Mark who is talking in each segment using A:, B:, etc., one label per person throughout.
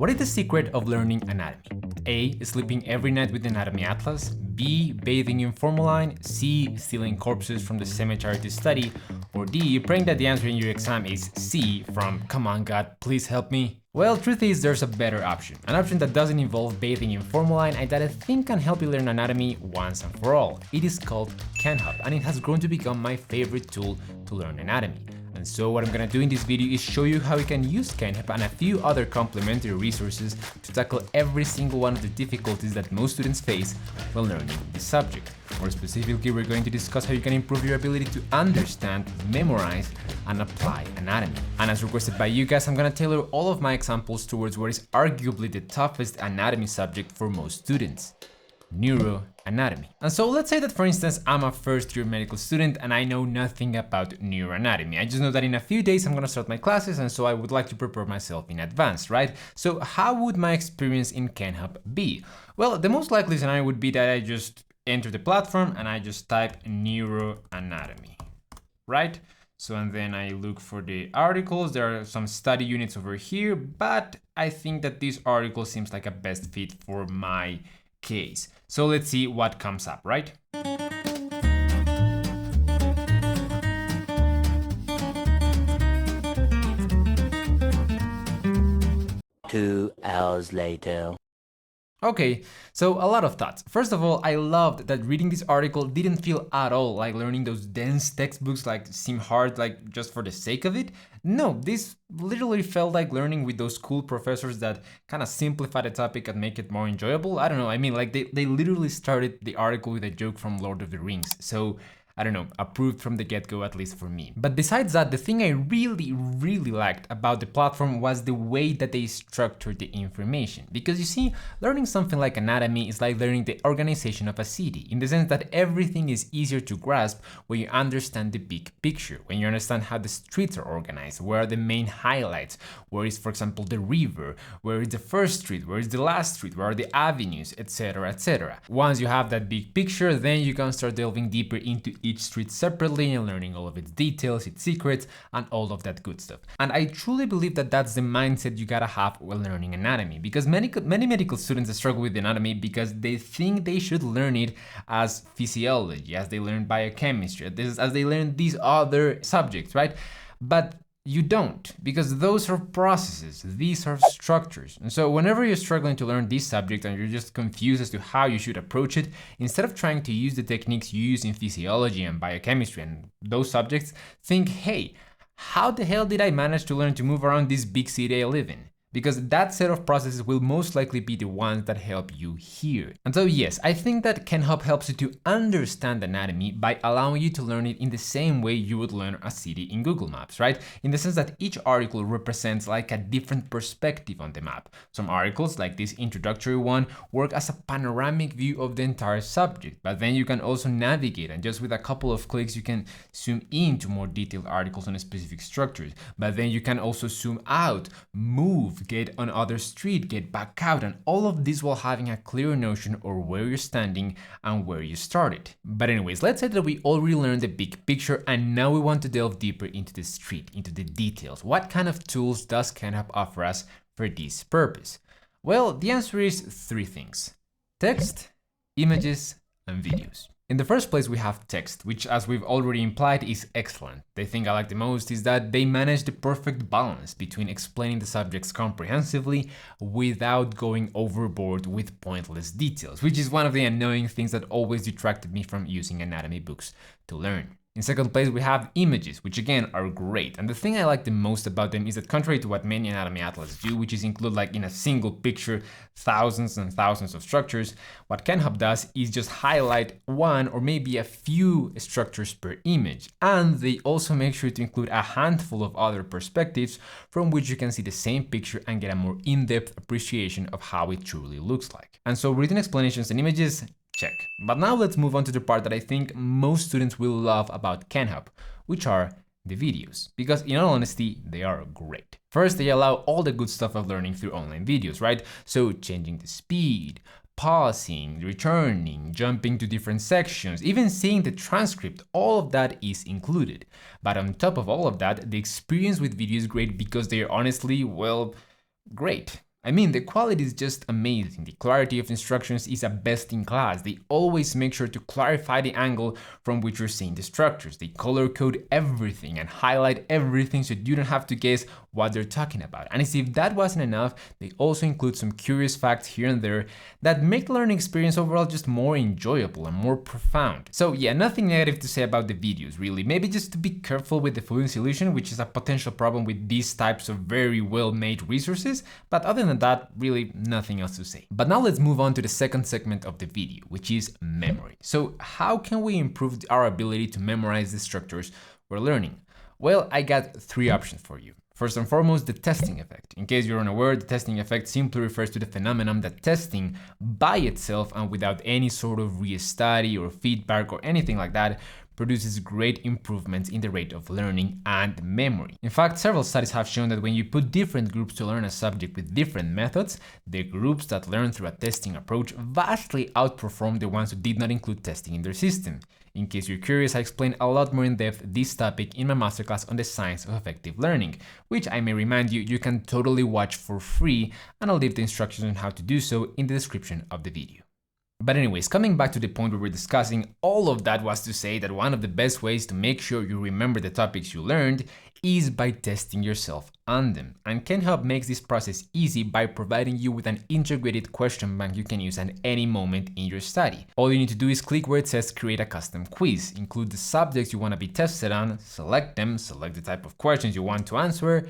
A: What is the secret of learning anatomy? A. Sleeping every night with the anatomy atlas. B. Bathing in formalin. C. Stealing corpses from the cemetery to study. Or D. Praying that the answer in your exam is C from "Come on God, please help me." Well, truth is there's a better option. An option that doesn't involve bathing in formalin and that I think can help you learn anatomy once and for all. It is called CanHub and it has grown to become my favorite tool to learn anatomy. And so what I'm gonna do in this video is show you how you can use CanHub and a few other complementary resources to tackle every single one of the difficulties that most students face when learning this subject. More specifically, we're going to discuss how you can improve your ability to understand, memorize, and apply anatomy. And as requested by you guys, I'm gonna tailor all of my examples towards what is arguably the toughest anatomy subject for most students: neuroanatomy. And so let's say that, for instance, I'm a first-year medical student and I know nothing about neuroanatomy. I just know that in a few days I'm gonna start my classes, and so I would like to prepare myself in advance, right? So how would my experience in CanHub be? Well, the most likely scenario would be that I just enter the platform and I just type neuroanatomy, right? So, and then I look for the articles. There are some study units over here, but I think that this article seems like a best fit for my case. So let's see what comes up, right?
B: 2 hours later.
A: Okay, so a lot of thoughts. First of all, I loved that reading this article didn't feel at all like learning those dense textbooks, like seem hard, like just for the sake of it. No, this literally felt like learning with those cool professors that kind of simplify the topic and make it more enjoyable. I don't know, I mean, like they literally started the article with a joke from Lord of the Rings. So I don't know, approved from the get-go, at least for me. But besides that, the thing I really liked about the platform was the way that they structured the information. Because you see, learning something like anatomy is like learning the organization of a city, in the sense that everything is easier to grasp when you understand the big picture, when you understand how the streets are organized, where are the main highlights, where is, for example, the river, where is the first street, where is the last street, where are the avenues, etc, etc. Once you have that big picture, then you can start delving deeper into each street separately and learning all of its details, its secrets, and all of that good stuff. And I truly believe that that's the mindset you gotta have when learning anatomy, because many medical students struggle with anatomy because they think they should learn it as physiology, as they learn biochemistry, as they learn these other subjects, right? But you don't, because those are processes, these are structures. And so whenever you're struggling to learn this subject and you're just confused as to how you should approach it, instead of trying to use the techniques you use in physiology and biochemistry and those subjects, think, hey, how the hell did I manage to learn to move around this big city I live in? Because that set of processes will most likely be the ones that help you here. And so yes, I think that CanHub helps you to understand anatomy by allowing you to learn it in the same way you would learn a city in Google Maps, right? In the sense that each article represents like a different perspective on the map. Some articles, like this introductory one, work as a panoramic view of the entire subject, but then you can also navigate, and just with a couple of clicks you can zoom into more detailed articles on specific structures. But then you can also zoom out, move, get on other street, get back out, and all of this while having a clear notion of where you're standing and where you started. But anyways, let's say that we already learned the big picture and now we want to delve deeper into the street, into the details. What kind of tools does CanHub offer us for this purpose? Well, the answer is 3 things: text, images, and videos. In the first place, we have text, which, as we've already implied, is excellent. The thing I like the most is that they manage the perfect balance between explaining the subjects comprehensively without going overboard with pointless details, which is one of the annoying things that always detracted me from using anatomy books to learn. In second place, we have images, which again are great. And the thing I like the most about them is that, contrary to what many anatomy atlas do, which is include like in a single picture thousands and thousands of structures, what CanHub does is just highlight one or maybe a few structures per image. And they also make sure to include a handful of other perspectives from which you can see the same picture and get a more in-depth appreciation of how it truly looks like. And so written explanations and images, check. But now let's move on to the part that I think most students will love about CanHub, which are the videos. Because in all honesty, they are great. First, they allow all the good stuff of learning through online videos, right? So changing the speed, pausing, returning, jumping to different sections, even seeing the transcript, all of that is included. But on top of all of that, the experience with video is great because they are honestly, well, great. I mean, the quality is just amazing. The clarity of instructions is a best in class. They always make sure to clarify the angle from which you're seeing the structures. They color code everything and highlight everything so you don't have to guess what they're talking about. And as if that wasn't enough, they also include some curious facts here and there that make the learning experience overall just more enjoyable and more profound. So yeah, nothing negative to say about the videos, really. Maybe just to be careful with the fluency illusion, which is a potential problem with these types of very well-made resources, but other than that, really nothing else to say. But now let's move on to the second segment of the video, which is memory. So how can we improve our ability to memorize the structures we're learning? Well, I got three options for you. First and foremost, the testing effect. In case you're unaware, the testing effect simply refers to the phenomenon that testing by itself and without any sort of re-study or feedback or anything like that produces great improvements in the rate of learning and memory. In fact, several studies have shown that when you put different groups to learn a subject with different methods, the groups that learn through a testing approach vastly outperform the ones who did not include testing in their system. In case you're curious, I explain a lot more in depth this topic in my masterclass on the science of effective learning, which I may remind you, you can totally watch for free, and I'll leave the instructions on how to do so in the description of the video. But anyways, coming back to the point where we're discussing, all of that was to say that one of the best ways to make sure you remember the topics you learned is by testing yourself on them. And KenHub makes this process easy by providing you with an integrated question bank you can use at any moment in your study. All you need to do is click where it says create a custom quiz, include the subjects you want to be tested on, select them, select the type of questions you want to answer,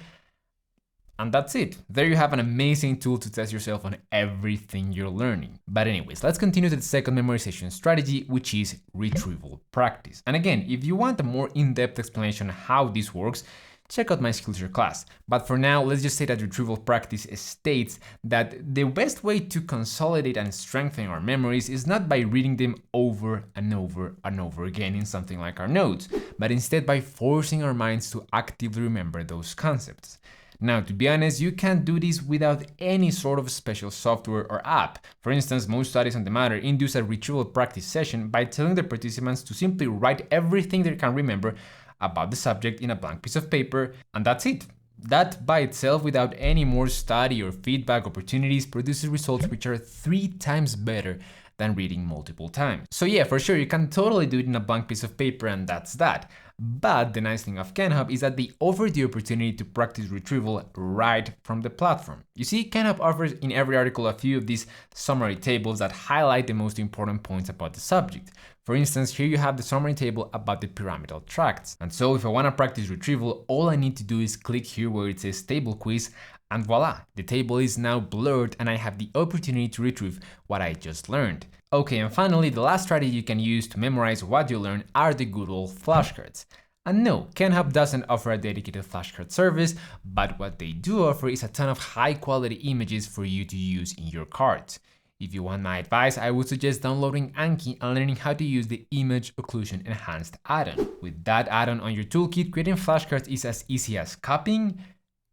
A: and that's it. There you have an amazing tool to test yourself on everything you're learning. But anyways, let's continue to the second memorization strategy, which is retrieval practice. And again, if you want a more in-depth explanation of how this works, check out my Skillshare class. But for now, let's just say that retrieval practice states that the best way to consolidate and strengthen our memories is not by reading them over and over and over again in something like our notes, but instead by forcing our minds to actively remember those concepts. Now, to be honest, you can't do this without any sort of special software or app. For instance, most studies on the matter induce a retrieval practice session by telling the participants to simply write everything they can remember about the subject in a blank piece of paper, and that's it. That by itself, without any more study or feedback opportunities, produces results which are 3 times better than reading multiple times. So yeah, for sure, you can totally do it in a blank piece of paper, and that's that. But the nice thing of KenHub is that they offer the opportunity to practice retrieval right from the platform. You see, KenHub offers in every article a few of these summary tables that highlight the most important points about the subject. For instance, here you have the summary table about the pyramidal tracts. And so if I want to practice retrieval, all I need to do is click here where it says table quiz, and voila, the table is now blurred and I have the opportunity to retrieve what I just learned. Okay, and finally, the last strategy you can use to memorize what you learn are the good old flashcards. And no, KenHub doesn't offer a dedicated flashcard service, but what they do offer is a ton of high quality images for you to use in your cards. If you want my advice, I would suggest downloading Anki and learning how to use the Image Occlusion Enhanced add-on. With that add-on on your toolkit, creating flashcards is as easy as copying,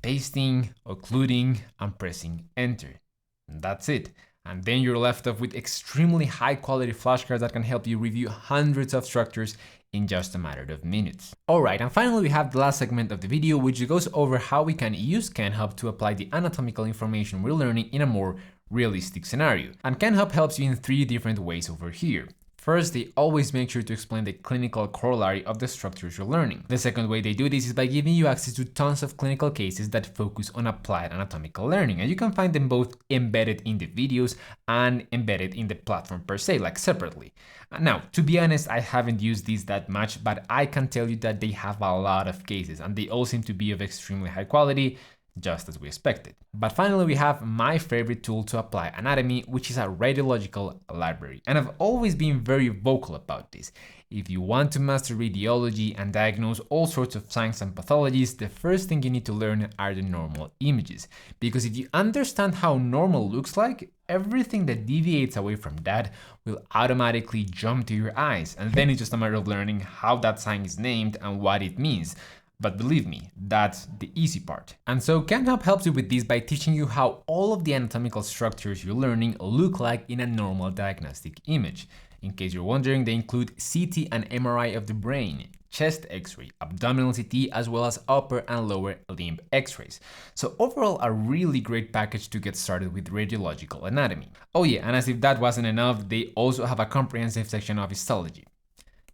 A: pasting, occluding, and pressing enter. And that's it. And then you're left off with extremely high quality flashcards that can help you review hundreds of structures in just a matter of minutes. Alright, and finally we have the last segment of the video, which goes over how we can use KenHub to apply the anatomical information we're learning in a more realistic scenario. And KenHub helps you in 3 different ways over here. First, they always make sure to explain the clinical corollary of the structures you're learning. The second way they do this is by giving you access to tons of clinical cases that focus on applied anatomical learning, and you can find them both embedded in the videos and embedded in the platform per se, like separately. Now, to be honest, I haven't used these that much, but I can tell you that they have a lot of cases, and they all seem to be of extremely high quality, just as we expected. But finally, we have my favorite tool to apply anatomy, which is a radiological library. And I've always been very vocal about this. If you want to master radiology and diagnose all sorts of signs and pathologies, the first thing you need to learn are the normal images. Because if you understand how normal looks like, everything that deviates away from that will automatically jump to your eyes. And then it's just a matter of learning how that sign is named and what it means. But believe me, that's the easy part. And so KenHub helps you with this by teaching you how all of the anatomical structures you're learning look like in a normal diagnostic image. In case you're wondering, they include CT and MRI of the brain, chest x-ray, abdominal CT, as well as upper and lower limb x-rays. So overall, a really great package to get started with radiological anatomy. Oh yeah, and as if that wasn't enough, they also have a comprehensive section of histology.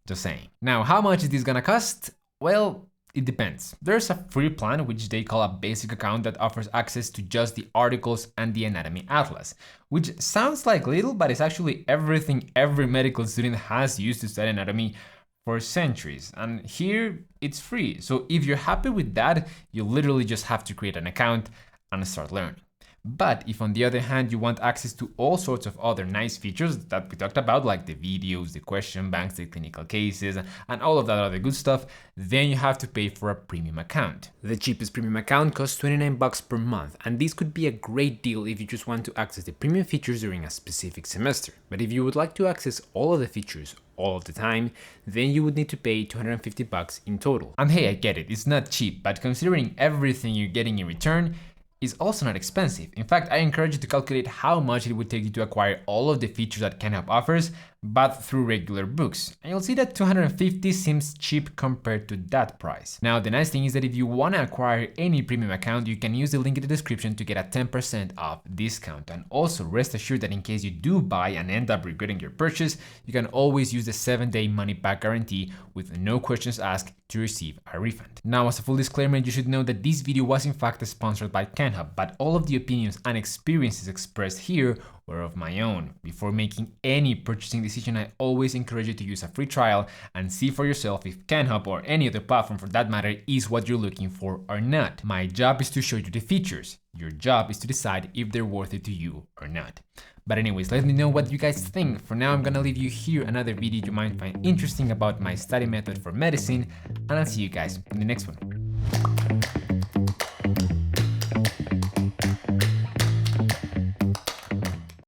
A: Just saying. Now, how much is this gonna cost? Well, it depends. There's a free plan, which they call a basic account, that offers access to just the articles and the anatomy atlas, which sounds like little, but it's actually everything every medical student has used to study anatomy for centuries. And here it's free. So if you're happy with that, you literally just have to create an account and start learning. But if on the other hand you want access to all sorts of other nice features that we talked about, like the videos, the question banks, the clinical cases, and all of that other good stuff, then you have to pay for a premium account. The cheapest premium account costs $29 per month, and this could be a great deal if you just want to access the premium features during a specific semester. But if you would like to access all of the features all of the time, then you would need to pay $250 in total. And hey, I get it, it's not cheap, but considering everything you're getting in return, is also not expensive. In fact, I encourage you to calculate how much it would take you to acquire all of the features that KenHub offers, but through regular books. And you'll see that $250 seems cheap compared to that price. Now, the nice thing is that if you want to acquire any premium account, you can use the link in the description to get a 10% off discount. And also rest assured that in case you do buy and end up regretting your purchase, you can always use the 7-day money-back guarantee with no questions asked to receive a refund. Now, as a full disclaimer, you should know that this video was in fact sponsored by KenHub, but all of the opinions and experiences expressed here were of my own. Before making any purchasing decision, I always encourage you to use a free trial and see for yourself if KenHub, or any other platform for that matter, is what you're looking for or not. My job is to show you the features. Your job is to decide if they're worth it to you or not. But anyways, let me know what you guys think. For now, I'm gonna leave you here another video you might find interesting about my study method for medicine, and I'll see you guys in the next one.